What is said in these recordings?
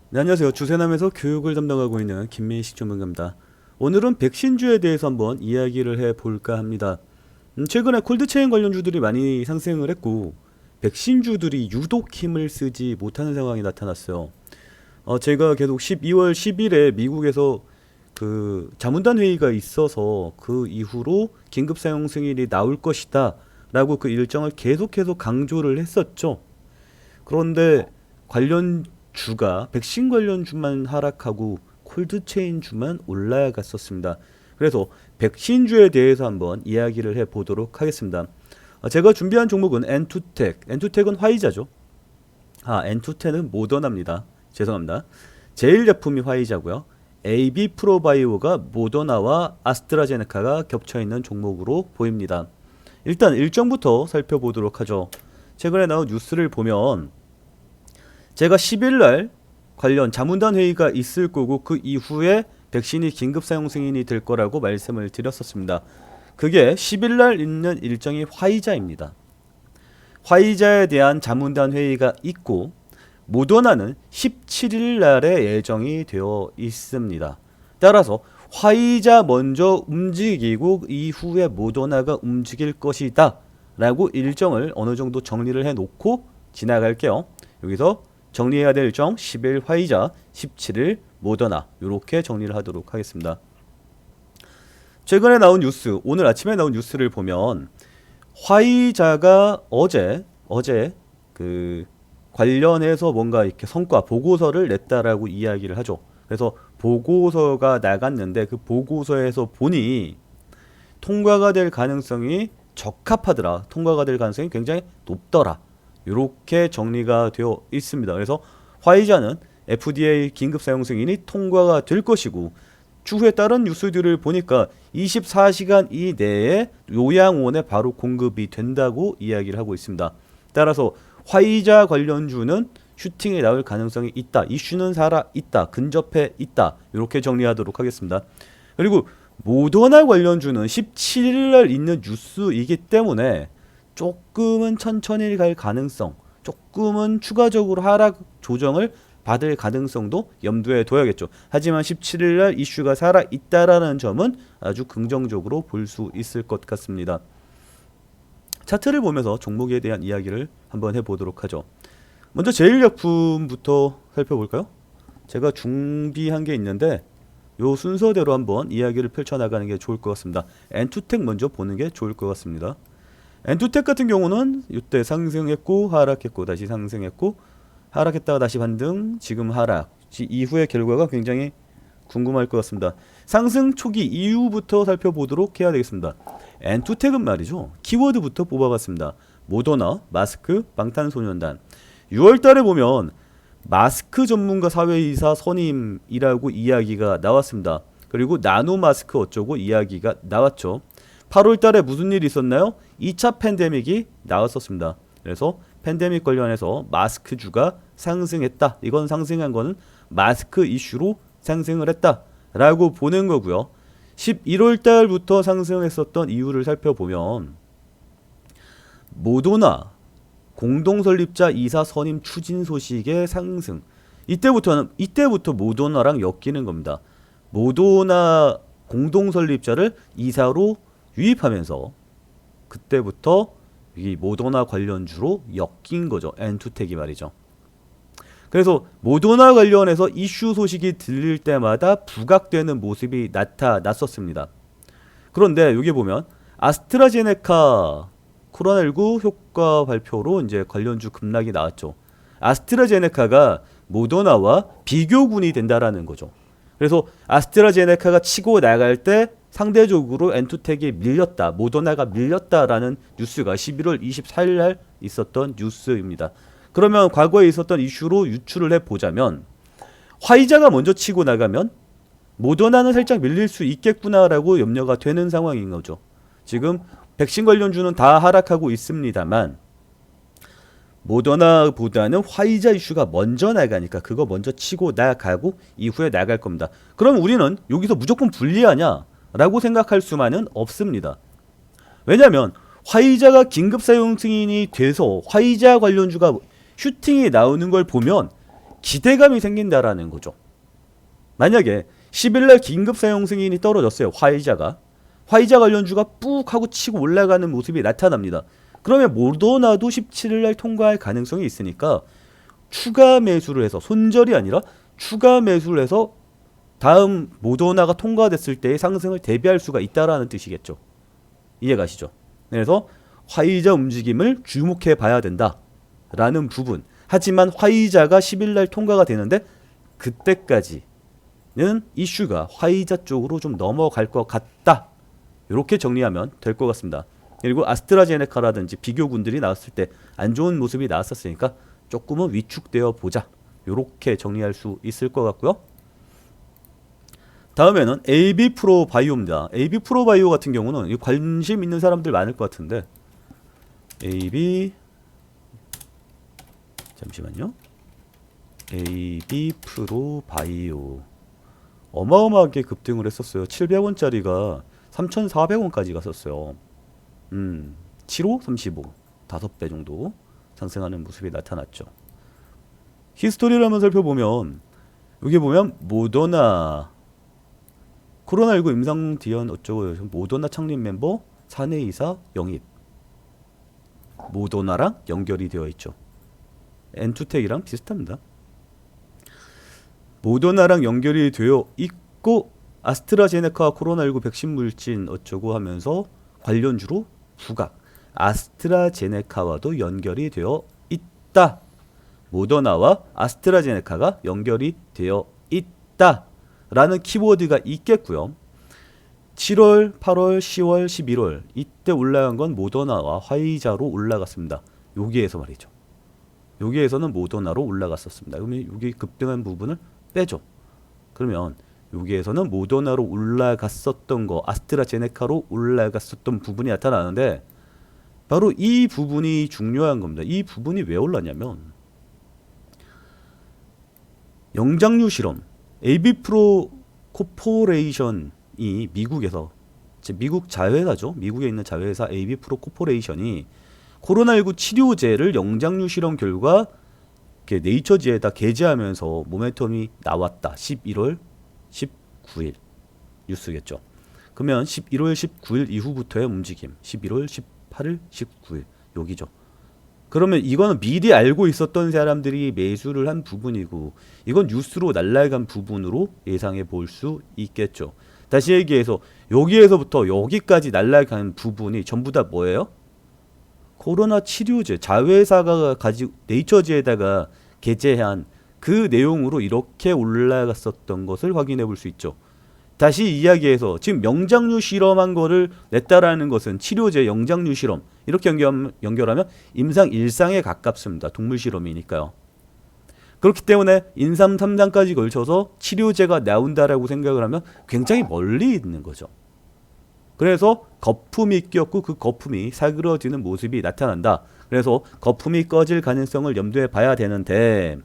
네, 안녕하세요. 주세남에서 교육을 담당하고 있는 김민식 전문가입니다. 오늘은 백신주에 대해서 한번 이야기를 해볼까 합니다. 최근에 콜드체인 관련주들이 많이 상승을 했고 백신주들이 유독 힘을 쓰지 못하는 상황이 나타났어요. 제가 계속 12월 10일에 미국에서 그 자문단 회의가 있어서 그 이후로 긴급 사용 승인이 나올 것이다 라고 그 일정을 계속해서 강조를 했었죠. 그런데 관련 주가 백신 관련 주만 하락하고 콜드체인 주만 올라갔었습니다. 그래서 백신주에 대해서 한번 이야기를 해보도록 하겠습니다. 제가 준비한 종목은 엔투텍, 엔투텍은 화이자죠. 엔투텍은 모더나입니다. 죄송합니다. 제일 제품이 화이자고요. AB 프로바이오가 모더나와 아스트라제네카가 겹쳐있는 종목으로 보입니다. 일단 일정부터 살펴보도록 하죠. 최근에 나온 뉴스를 보면 제가 10일날 관련 자문단 회의가 있을 거고 그 이후에 백신이 긴급 사용 승인이 될 거라고 말씀을 드렸었습니다. 그게 10일날 있는 일정이 화이자입니다. 화이자에 대한 자문단 회의가 있고 모더나는 17일날에 예정이 되어 있습니다. 따라서 화이자 먼저 움직이고 이후에 모더나가 움직일 것이다 라고 일정을 어느 정도 정리를 해 놓고 지나갈게요. 여기서 정리해야 될 일정 10일 화이자, 17일 모더나 이렇게 정리를 하도록 하겠습니다. 최근에 나온 뉴스, 오늘 아침에 나온 뉴스를 보면 화이자가 어제 그 관련해서 뭔가 이렇게 성과 보고서를 냈다라고 이야기를 하죠. 그래서 보고서가 나갔는데 그 보고서에서 보니 통과가 될 가능성이 적합하더라. 통과가 될 가능성이 굉장히 높더라. 이렇게 정리가 되어 있습니다. 그래서 화이자는 FDA 긴급 사용 승인이 통과가 될 것이고 추후에 다른 뉴스들을 보니까 24시간 이내에 요양원에 바로 공급이 된다고 이야기를 하고 있습니다. 따라서 화이자 관련주는 슈팅에 나올 가능성이 있다. 이슈는 살아 있다. 근접해 있다. 이렇게 정리하도록 하겠습니다. 그리고 모더나 관련주는 17일날 있는 뉴스이기 때문에 조금은 천천히 갈 가능성, 조금은 추가적으로 하락 조정을 받을 가능성도 염두에 둬야겠죠. 하지만 17일날 이슈가 살아있다라는 점은 아주 긍정적으로 볼 수 있을 것 같습니다. 차트를 보면서 종목에 대한 이야기를 한번 해보도록 하죠. 먼저 제일약품부터 살펴볼까요? 제가 준비한 게 있는데 요 순서대로 한번 이야기를 펼쳐나가는 게 좋을 것 같습니다. 엔투텍 먼저 보는 게 좋을 것 같습니다. 엔투텍 같은 경우는 이때 상승했고 하락했고 다시 상승했고 하락했다가 다시 반등, 지금 하락. 이후의 결과가 굉장히 궁금할 것 같습니다. 상승 초기 이후부터 살펴보도록 해야 되겠습니다. 엔투텍은 말이죠. 키워드부터 뽑아봤습니다. 모더나, 마스크, 방탄소년단. 6월달에 보면 마스크 전문가 사회이사 선임이라고 이야기가 나왔습니다. 그리고 나노 마스크 어쩌고 이야기가 나왔죠. 8월달에 무슨 일이 있었나요? 2차 팬데믹이 나왔었습니다. 그래서 팬데믹 관련해서 마스크주가 상승했다. 이건 상승한 거는 마스크 이슈로 상승을 했다 라고 보는 거고요. 11월달부터 상승했었던 이유를 살펴보면 모더나 공동설립자 이사 선임 추진 소식의 상승. 이때부터 모더나랑 엮이는 겁니다. 모더나 공동설립자를 이사로 유입하면서 그때부터 이 모더나 관련주로 엮인 거죠. 엔투텍이 말이죠. 그래서 모더나 관련해서 이슈 소식이 들릴 때마다 부각되는 모습이 나타났었습니다. 그런데 여기 보면 아스트라제네카 코로나19 효과 발표로 이제 관련주 급락이 나왔죠. 아스트라제네카가 모더나와 비교군이 된다라는 거죠. 그래서 아스트라제네카가 치고 나갈 때 상대적으로 엔투텍이 밀렸다, 모더나가 밀렸다라는 뉴스가 11월 24일 날 있었던 뉴스입니다. 그러면 과거에 있었던 이슈로 유출을 해보자면 화이자가 먼저 치고 나가면 모더나는 살짝 밀릴 수 있겠구나라고 염려가 되는 상황인 거죠. 지금 백신 관련주는 다 하락하고 있습니다만 모더나보다는 화이자 이슈가 먼저 나가니까 그거 먼저 치고 나가고 이후에 나갈 겁니다. 그럼 우리는 여기서 무조건 불리하냐? 라고 생각할 수만은 없습니다. 왜냐하면 화이자가 긴급 사용 승인이 돼서 화이자 관련주가 슈팅이 나오는 걸 보면 기대감이 생긴다라는 거죠. 만약에 10일날 긴급 사용 승인이 떨어졌어요. 화이자 관련주가 뿍 하고 치고 올라가는 모습이 나타납니다. 그러면 모더나도 17일날 통과할 가능성이 있으니까 추가 매수를 해서, 손절이 아니라 추가 매수를 해서 다음 모더나가 통과됐을 때의 상승을 대비할 수가 있다라는 뜻이겠죠. 이해가시죠? 그래서 화이자 움직임을 주목해 봐야 된다라는 부분. 하지만 화이자가 10일날 통과가 되는데 그때까지는 이슈가 화이자 쪽으로 좀 넘어갈 것 같다. 이렇게 정리하면 될 것 같습니다. 그리고 아스트라제네카라든지 비교군들이 나왔을 때 안 좋은 모습이 나왔었으니까 조금은 위축되어 보자. 이렇게 정리할 수 있을 것 같고요. 다음에는 AB프로바이오입니다. AB프로바이오 같은 경우는 관심 있는 사람들 많을 것 같은데, 잠시만요. AB프로바이오 어마어마하게 급등을 했었어요. 700원짜리가 3,400원까지 갔었어요. 7호 35 5배 정도 상승하는 모습이 나타났죠. 히스토리를 한번 살펴보면, 여기 보면 모더나 코로나19 임상 디언 어쩌고 모더나 창립 멤버 사내 이사 영입, 모더나랑 연결이 되어 있죠. 엔투텍이랑 비슷합니다. 모더나랑 연결이 되어 있고 아스트라제네카 코로나19 백신 물진 어쩌고 하면서 관련주로 부각, 아스트라제네카와도 연결이 되어 있다. 모더나와 아스트라제네카가 연결이 되어 있다 라는 키워드가 있겠고요. 7월, 8월, 10월, 11월 이때 올라간 건 모더나와 화이자로 올라갔습니다. 여기에서 말이죠. 여기에서는 모더나로 올라갔었습니다. 그러면 여기 급등한 부분을 빼죠. 그러면 여기에서는 모더나로 올라갔었던 거, 아스트라제네카로 올라갔었던 부분이 나타나는데, 바로 이 부분이 중요한 겁니다. 이 부분이 왜 올랐냐면, 영장류 실험, AB프로 코퍼레이션이 미국에서, 미국 자회사죠. 미국에 있는 자회사 AB프로 코퍼레이션이 코로나19 치료제를 영장류 실험 결과 네이처지에다 게재하면서 모멘텀이 나왔다. 11월 19일 뉴스겠죠. 그러면 11월 19일 이후부터의 움직임, 11월 18일 19일 여기죠. 그러면 이거는 미리 알고 있었던 사람들이 매수를 한 부분이고, 이건 뉴스로 날아간 부분으로 예상해 볼 수 있겠죠. 다시 얘기해서 여기에서부터 여기까지 날아간 부분이 전부 다 뭐예요? 코로나 치료제, 자회사가 가지고 네이처지에다가 게재한 그 내용으로 이렇게 올라갔었던 것을 확인해 볼 수 있죠. 다시 이야기해서 지금 영장류 실험한 거를 냈다라는 것은 치료제 영장류 실험, 이렇게 연결하면 임상 1상에 가깝습니다. 동물 실험이니까요. 그렇기 때문에 인삼 3상까지 걸쳐서 치료제가 나온다라고 생각을 하면 굉장히 멀리 있는 거죠. 그래서 거품이 꼈고 그 거품이 사그러지는 모습이 나타난다. 그래서 거품이 꺼질 가능성을 염두에 봐야 되는데,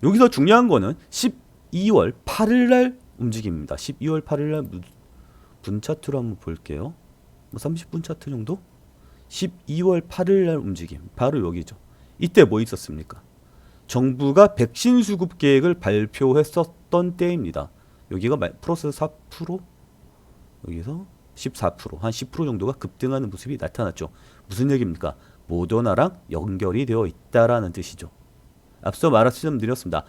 여기서 중요한 거는 12월 8일 날 움직입니다. 12월 8일 날 분 차트로 한번 볼게요. 30분 차트 정도? 12월 8일 날 움직임. 바로 여기죠. 이때 뭐 있었습니까? 정부가 백신 수급 계획을 발표했었던 때입니다. 여기가 플러스 4%? 여기서 14%, 한 10% 정도가 급등하는 모습이 나타났죠. 무슨 얘기입니까? 모더나랑 연결이 되어 있다라는 뜻이죠. 앞서 말씀드렸습니다.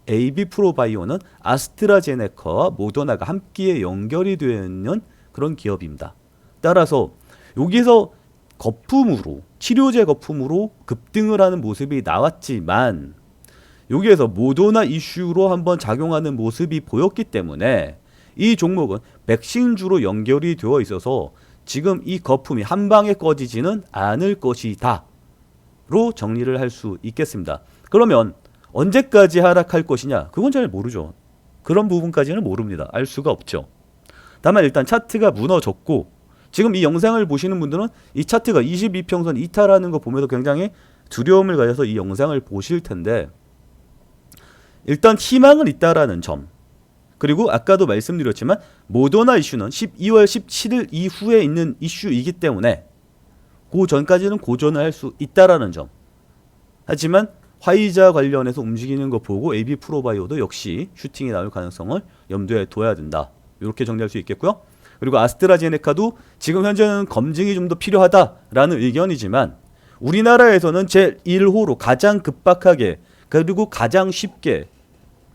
AB프로바이오는 아스트라제네카와 모더나가 함께 연결이 되는 그런 기업입니다. 따라서 여기서 거품으로, 치료제 거품으로 급등을 하는 모습이 나왔지만, 여기에서 모더나 이슈로 한번 작용하는 모습이 보였기 때문에 이 종목은 백신주로 연결이 되어 있어서 지금 이 거품이 한 방에 꺼지지는 않을 것이다 로 정리를 할 수 있겠습니다. 그러면 언제까지 하락할 것이냐? 그건 잘 모르죠. 그런 부분까지는 모릅니다. 알 수가 없죠. 다만 일단 차트가 무너졌고, 지금 이 영상을 보시는 분들은 이 차트가 22평선 이탈하는 거 보면서 굉장히 두려움을 가져서 이 영상을 보실 텐데, 일단 희망은 있다라는 점, 그리고 아까도 말씀드렸지만 모더나 이슈는 12월 17일 이후에 있는 이슈이기 때문에 그 전까지는 고전을 할 수 있다라는 점. 하지만 화이자 관련해서 움직이는 거 보고 AB 프로바이오도 역시 슈팅이 나올 가능성을 염두에 둬야 된다. 이렇게 정리할 수 있겠고요. 그리고 아스트라제네카도 지금 현재는 검증이 좀 더 필요하다라는 의견이지만 우리나라에서는 제1호로 가장 급박하게 그리고 가장 쉽게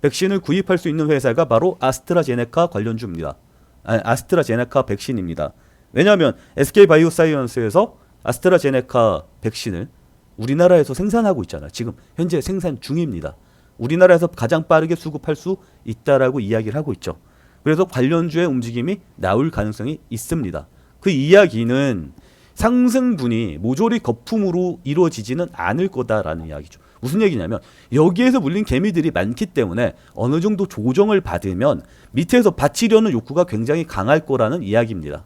백신을 구입할 수 있는 회사가 바로 아스트라제네카 관련주입니다. 아스트라제네카 백신입니다. 왜냐하면 SK바이오사이언스에서 아스트라제네카 백신을 우리나라에서 생산하고 있잖아요. 지금 현재 생산 중입니다. 우리나라에서 가장 빠르게 수급할 수 있다라고 이야기를 하고 있죠. 그래서 관련주의 움직임이 나올 가능성이 있습니다. 그 이야기는 상승분이 모조리 거품으로 이루어지지는 않을 거다라는 이야기죠. 무슨 얘기냐면 여기에서 물린 개미들이 많기 때문에 어느 정도 조정을 받으면 밑에서 받치려는 욕구가 굉장히 강할 거라는 이야기입니다.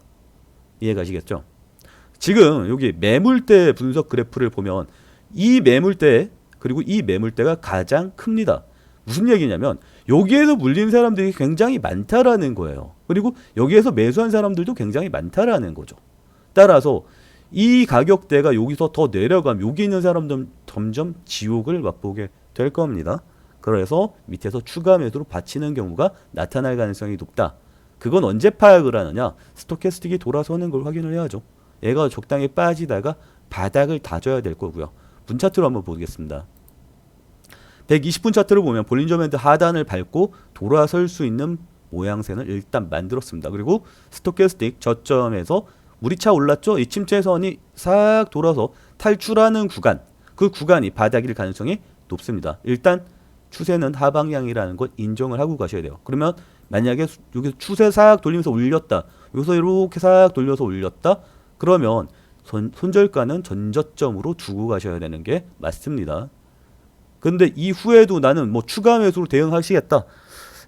이해가시겠죠? 지금 여기 매물대 분석 그래프를 보면 이 매물대 그리고 이 매물대가 가장 큽니다. 무슨 얘기냐면 여기에서 물린 사람들이 굉장히 많다라는 거예요. 그리고 여기에서 매수한 사람들도 굉장히 많다라는 거죠. 따라서 이 가격대가 여기서 더 내려가면 여기 있는 사람들은 점점 지옥을 맛보게 될 겁니다. 그래서 밑에서 추가 매수로 받치는 경우가 나타날 가능성이 높다. 그건 언제 파악을 하느냐? 스토캐스틱이 돌아서는 걸 확인을 해야죠. 얘가 적당히 빠지다가 바닥을 다져야 될 거고요. 분 차트로 한번 보겠습니다. 120분 차트를 보면 볼린저 밴드 하단을 밟고 돌아설 수 있는 모양새는 일단 만들었습니다. 그리고 스토캐스틱 저점에서 물이 차 올랐죠? 이 침체선이 싹 돌아서 탈출하는 구간, 그 구간이 바닥일 가능성이 높습니다. 일단 추세는 하방향이라는 걸 인정을 하고 가셔야 돼요. 그러면 만약에 여기서 추세 싹 돌리면서 올렸다, 여기서 이렇게 싹 돌려서 올렸다, 그러면 손절가는 전저점으로 두고 가셔야 되는 게 맞습니다. 근데 이후에도 나는 뭐 추가 매수로 대응하시겠다,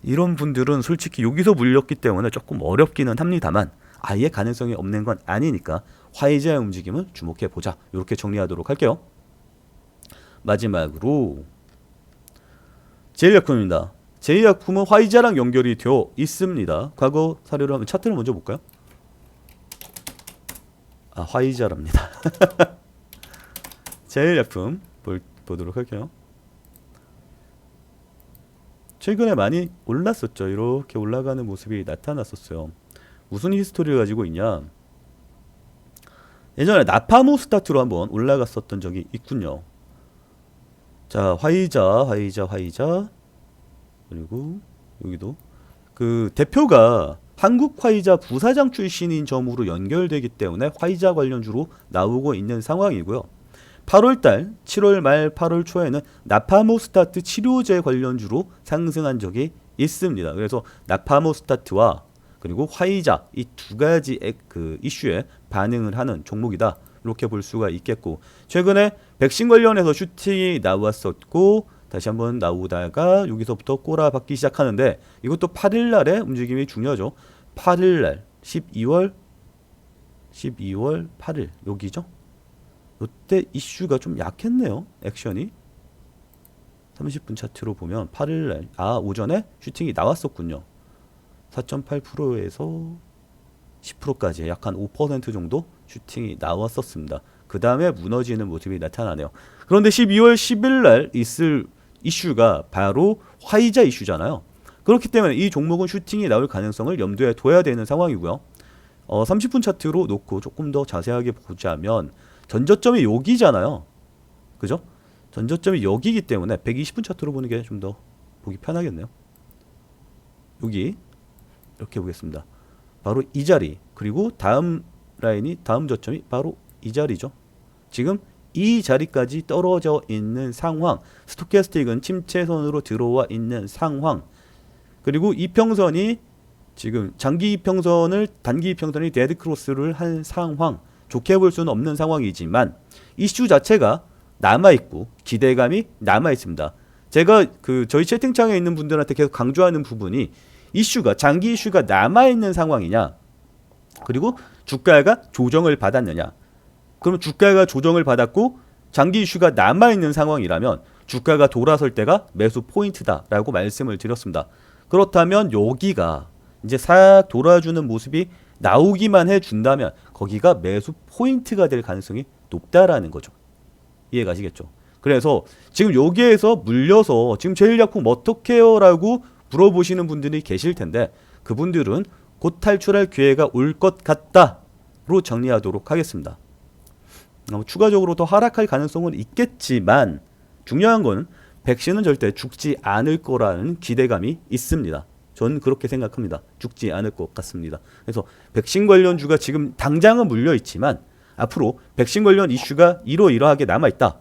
이런 분들은 솔직히 여기서 물렸기 때문에 조금 어렵기는 합니다만 아예 가능성이 없는 건 아니니까 화이자의 움직임을 주목해 보자. 이렇게 정리하도록 할게요. 마지막으로 제일약품입니다. 제일약품은 화이자랑 연결이 되어 있습니다. 과거 사례로 한번 차트를 먼저 볼까요? 아, 화이자랍니다. 제일약품 보도록 할게요. 최근에 많이 올랐었죠. 이렇게 올라가는 모습이 나타났었어요. 무슨 히스토리를 가지고 있냐? 예전에 나파모스타트로 한번 올라갔었던 적이 있군요. 자, 화이자 그리고 여기도 그 대표가 한국 화이자 부사장 출신인 점으로 연결되기 때문에 화이자 관련주로 나오고 있는 상황이고요. 8월달, 7월 말 8월 초에는 나파모스타트 치료제 관련주로 상승한 적이 있습니다. 그래서 나파모스타트와 그리고 화이자 이 두 가지 그 이슈에 반응을 하는 종목이다. 이렇게 볼 수가 있겠고, 최근에 백신 관련해서 슈팅이 나왔었고 다시 한번 나오다가 여기서부터 꼬라박기 시작하는데 이것도 8일날의 움직임이 중요하죠. 8일날 12월 8일 여기죠. 이때 이슈가 좀 약했네요. 액션이 30분 차트로 보면 8일날 오전에 슈팅이 나왔었군요. 4.8%에서 10%까지 약 한 5% 정도 슈팅이 나왔었습니다. 그 다음에 무너지는 모습이 나타나네요. 그런데 12월 10일 날 있을 이슈가 바로 화이자 이슈잖아요. 그렇기 때문에 이 종목은 슈팅이 나올 가능성을 염두에 둬야 되는 상황이고요. 30분 차트로 놓고 조금 더 자세하게 보자면 전저점이 여기잖아요. 그죠? 전저점이 여기이기 때문에 120분 차트로 보는 게 좀 더 보기 편하겠네요. 여기 이렇게 보겠습니다. 바로 이 자리, 그리고 다음 라인이 다음 저점이 바로 이 자리죠. 지금 이 자리까지 떨어져 있는 상황, 스토캐스틱은 침체선으로 들어와 있는 상황, 그리고 이평선이 지금 장기 이평선을 단기 이평선이 데드크로스를 한 상황, 좋게 볼 수는 없는 상황이지만 이슈 자체가 남아있고 기대감이 남아있습니다. 제가 저희 채팅창에 있는 분들한테 계속 강조하는 부분이 이슈가 장기 이슈가 남아있는 상황이냐, 그리고 주가가 조정을 받았느냐. 그럼 주가가 조정을 받았고 장기 이슈가 남아있는 상황이라면 주가가 돌아설 때가 매수 포인트다라고 말씀을 드렸습니다. 그렇다면 여기가 이제 싹 돌아주는 모습이 나오기만 해준다면 거기가 매수 포인트가 될 가능성이 높다라는 거죠. 이해가시겠죠? 그래서 지금 여기에서 물려서 지금 제일약품 어떡해요? 라고 물어보시는 분들이 계실 텐데 그분들은 곧 탈출할 기회가 올 것 같다로 정리하도록 하겠습니다. 추가적으로 더 하락할 가능성은 있겠지만 중요한 건 백신은 절대 죽지 않을 거라는 기대감이 있습니다. 저는 그렇게 생각합니다. 죽지 않을 것 같습니다. 그래서 백신 관련주가 지금 당장은 물려 있지만 앞으로 백신 관련 이슈가 이러이러하게 남아있다.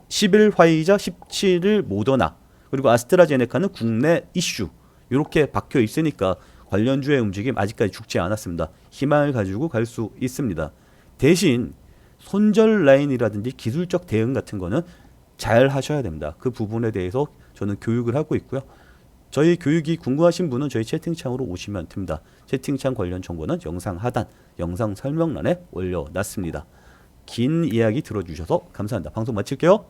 10일 화이자, 17일 모더나, 그리고 아스트라제네카는 국내 이슈 이렇게 박혀 있으니까 관련주의 움직임 아직까지 죽지 않았습니다. 희망을 가지고 갈 수 있습니다. 대신 손절 라인이라든지 기술적 대응 같은 거는 잘 하셔야 됩니다. 그 부분에 대해서 저는 교육을 하고 있고요. 저희 교육이 궁금하신 분은 저희 채팅창으로 오시면 됩니다. 채팅창 관련 정보는 영상 하단, 영상 설명란에 올려놨습니다. 긴 이야기 들어주셔서 감사합니다. 방송 마칠게요.